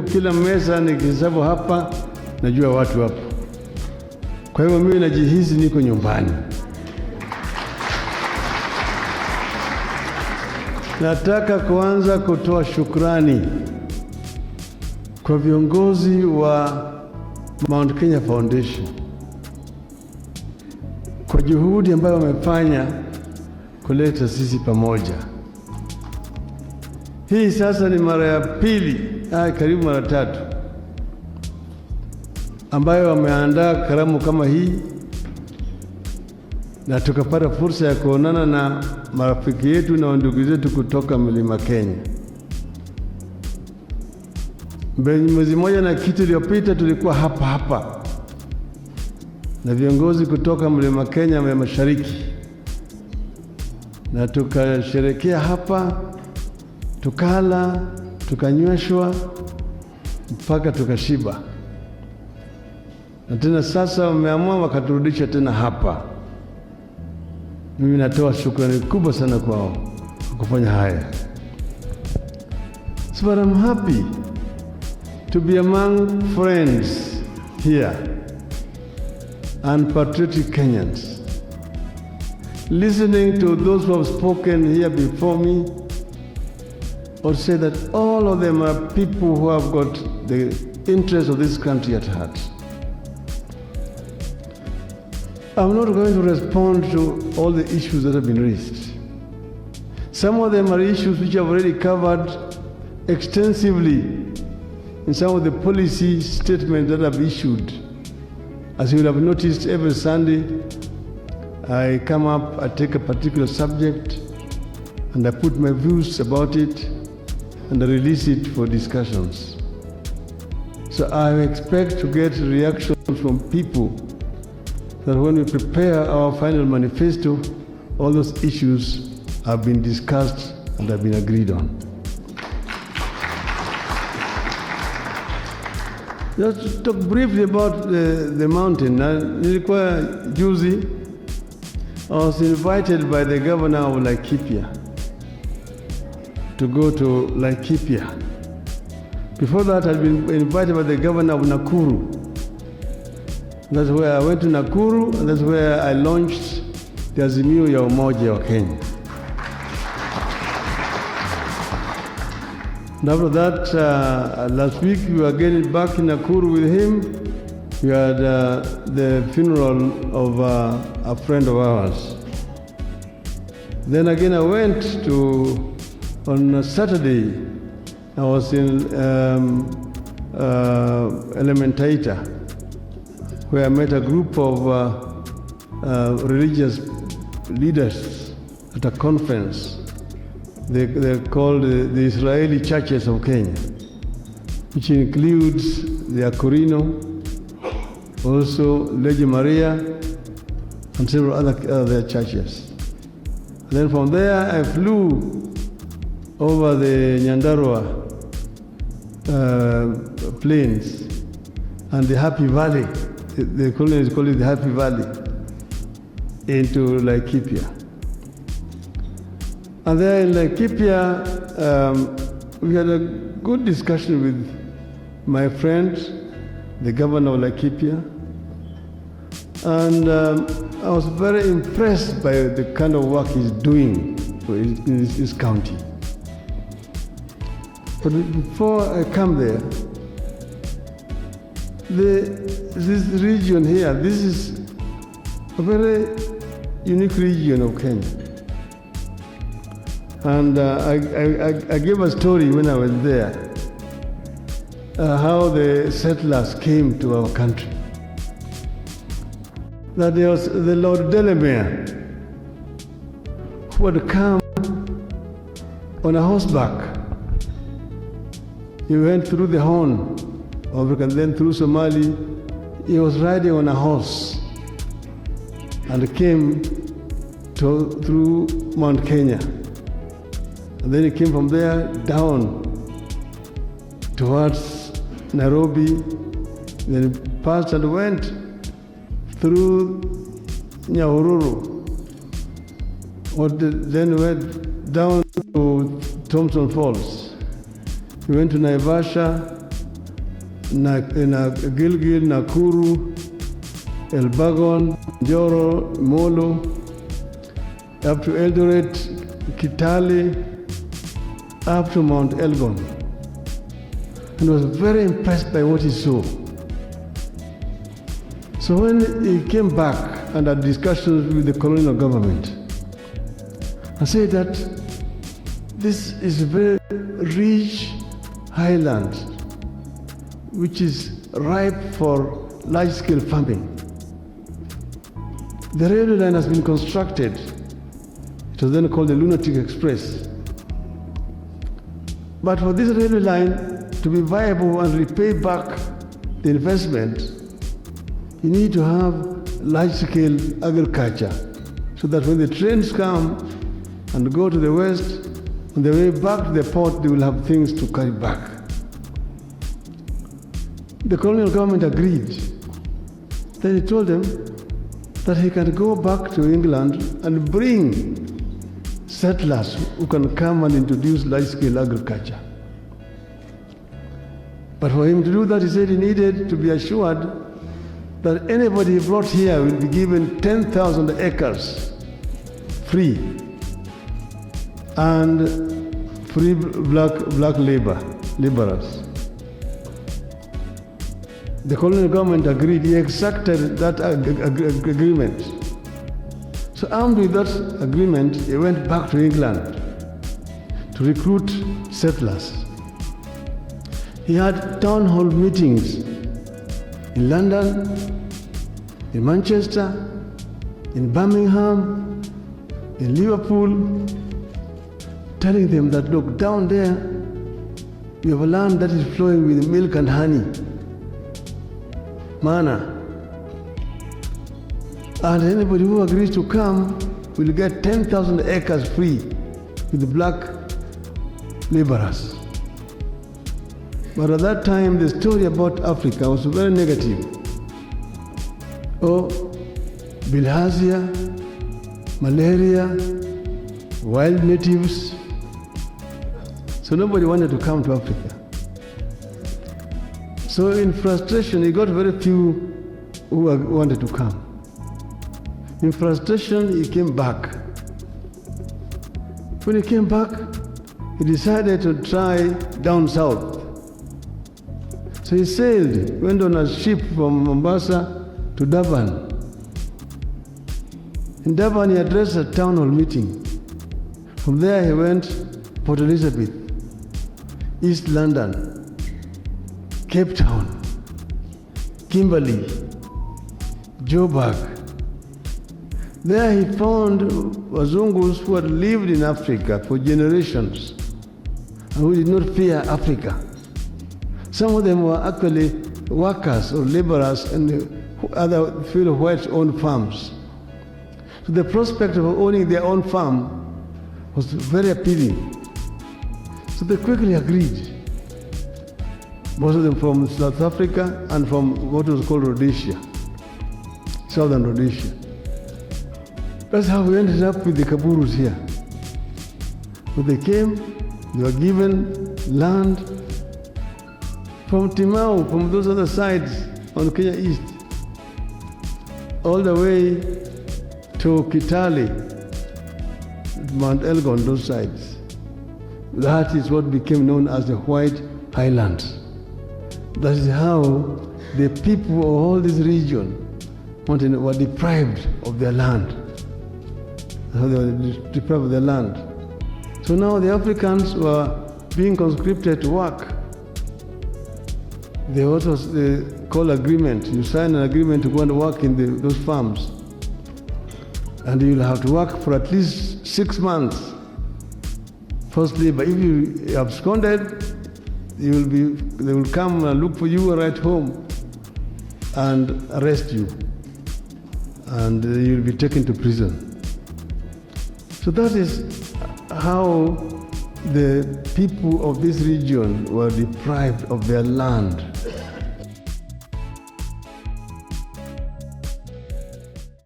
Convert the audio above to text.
kila meza nikihesabu hapa najua watu hapo. Kwa hivyo mimi najihisi niko nyumbani. Nataka kuanza kutoa shukrani kwa viongozi wa Mount Kenya Foundation kwa juhudi ambayo wamefanya kuleta sisi pamoja. Hii sasa ni mara ya pili, karibu mara tatu, ambayo wameandaa karamu kama hii, na tukapata fursa ya kuonana na marafiki yetu na ndugu zetu kutoka Mlima Kenya. Mwezi mmoja na kitu iliyopita tulikuwa hapa na viongozi kutoka Mlima Kenya ya Mashariki, na tukasherekea hapa, tukala, tukanyweshwa mpaka tukashiba. Na tena sasa wameamua wakaturudisha tena hapa. Mimi natoa shukrani kubwa sana kwao kwa kufanya haya. So I'm happy to be among friends here and patriotic Kenyans. Listening to those who have spoken here before me, or say that all of them are people who have got the interest of this country at heart. I'm not going to respond to all the issues that have been raised. Some of them are issues which I've already covered extensively in some of the policy statements that I've issued. As you will have noticed, every Sunday I come up, I take a particular subject, and I put my views about it, and I release it for discussions. So I expect to get reactions from people that when we prepare our final manifesto, all those issues have been discussed and have been agreed on. Just to talk briefly about the mountain. Nilikuwa juzi, I was invited by the governor of Laikipia to go to Laikipia. Before that, I'd been invited by the governor of Nakuru. That's where I went to Nakuru, and that's where I launched the Azimio ya Umoja wa Kenya. And after that, last week we were getting back in Nakuru with him. We had the funeral of a friend of ours. Then again I went to, on a Saturday, I was in Elementaita, where I met a group of religious leaders at a conference. They're called the Israeli Churches of Kenya, which includes the Akorino, also Lady Maria, and several other churches. And then from there I flew over the Nyandarua plains and the Happy Valley. The colonists call it the Happy Valley, into Laikipia. And there in Laikipia, we had a good discussion with my friend, the governor of Laikipia. And I was very impressed by the kind of work he's doing in his county. But before I come there, this region here, this is a very unique region of Kenya. And I gave a story when I was there, how the settlers came to our country. That there was the Lord Delamere, who had come on a horseback. He went through the Horn of Africa and then through Somali. He was riding on a horse and came through Mount Kenya. And then he came from there down towards Nairobi, then he passed and went through Nyahururu, then went down to Thompson Falls. He went to Naivasha, Gilgil, Nakuru, Elbagon, Joro, Molo, up to Eldoret, Kitale, up to Mount Elgon. And was very impressed by what he saw. So when he came back and had discussions with the colonial government, I said that this is a very rich highland which is ripe for large-scale farming. The railway line has been constructed. It was then called the Lunatic Express. But for this railway line to be viable and repay back the investment, you need to have large-scale agriculture so that when the trains come and go to the west, on the way back to the port, they will have things to carry back. The colonial government agreed. Then he told them that he can go back to England and bring settlers who can come and introduce large-scale agriculture. But for him to do that, he said he needed to be assured that anybody he brought here will be given 10,000 acres free and free black laborers. The colonial government agreed. He exacted that agreement. So armed with that agreement, he went back to England to recruit settlers. He had town hall meetings in London, in Manchester, in Birmingham, in Liverpool, telling them that, look, down there, we have a land that is flowing with milk and honey, manna. And anybody who agrees to come will get 10,000 acres free with the black laborers. But at that time, the story about Africa was very negative. Oh, bilharzia, malaria, wild natives. So nobody wanted to come to Africa. So in frustration, he got very few who wanted to come. In frustration, he came back. When he came back, he decided to try down south. So he sailed, went on a ship from Mombasa to Durban. In Durban, he addressed a town hall meeting. From there, he went Port Elizabeth, East London, Cape Town, Kimberley, Joburg. There he found Wazungus who had lived in Africa for generations and who did not fear Africa. Some of them were actually workers or laborers and other fellow whites owned farms. So the prospect of owning their own farm was very appealing. So they quickly agreed. Most of them from South Africa and from what was called Rhodesia, Southern Rhodesia. That's how we ended up with the Kaburus here. When they came, they were given land from Timau, from those other sides on Kenya East, all the way to Kitale, Mount Elgon, those sides. That is what became known as the White Highlands. That is how the people of all this region were deprived of their land. How they were deprived of their land. So now the Africans were being conscripted to work. There was what was called agreement. You sign an agreement to go and work in those farms. And you'll have to work for at least 6 months. First labor. If you absconded, they will come and look for you right home and arrest you. And you'll be taken to prison. So that is how the people of this region were deprived of their land